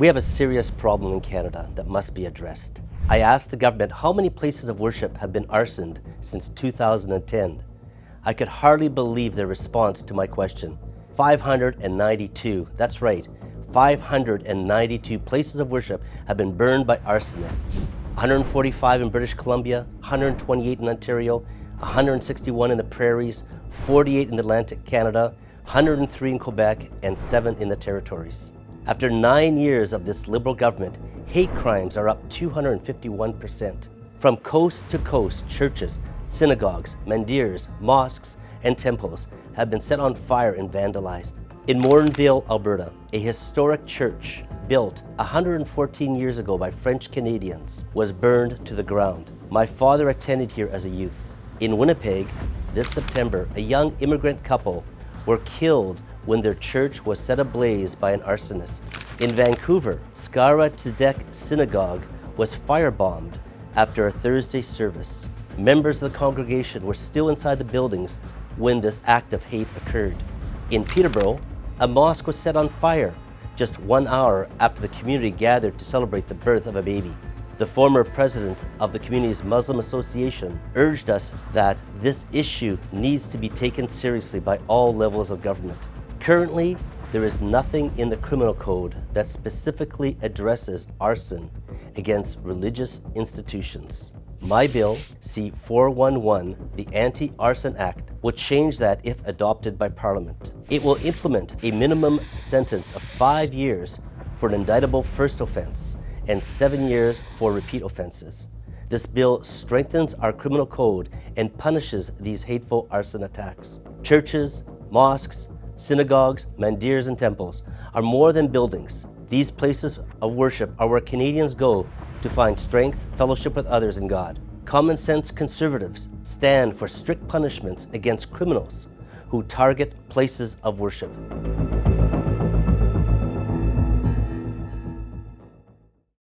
We have a serious problem in Canada that must be addressed. I asked the government how many places of worship have been arsoned since 2010. I could hardly believe their response to my question. 592, that's right, 592 places of worship have been burned by arsonists. 145 in British Columbia, 128 in Ontario, 161 in the Prairies, 48 in Atlantic Canada, 103 in Quebec, and 7 in the Territories. After 9 years of this Liberal government, hate crimes are up 251%. From coast to coast, churches, synagogues, mandirs, mosques, and temples have been set on fire and vandalized. In Morinville, Alberta, a historic church built 114 years ago by French Canadians was burned to the ground. My father attended here as a youth. In Winnipeg, this September, a young immigrant couple were killed when their church was set ablaze by an arsonist. In Vancouver, Skara Tzedek Synagogue was firebombed after a Thursday service. Members of the congregation were still inside the buildings when this act of hate occurred. In Peterborough, a mosque was set on fire just 1 hour after the community gathered to celebrate the birth of a baby. The former president of the community's Muslim Association urged us that this issue needs to be taken seriously by all levels of government. Currently, there is nothing in the criminal code that specifically addresses arson against religious institutions. My bill, C-411, the Anti-Arson Act, will change that if adopted by Parliament. It will implement a minimum sentence of 5 years for an indictable first offense and 7 years for repeat offenses. This bill strengthens our criminal code and punishes these hateful arson attacks. Churches, mosques, synagogues, mandirs, and temples are more than buildings. These places of worship are where Canadians go to find strength, fellowship with others in God. Common sense conservatives stand for strict punishments against criminals who target places of worship.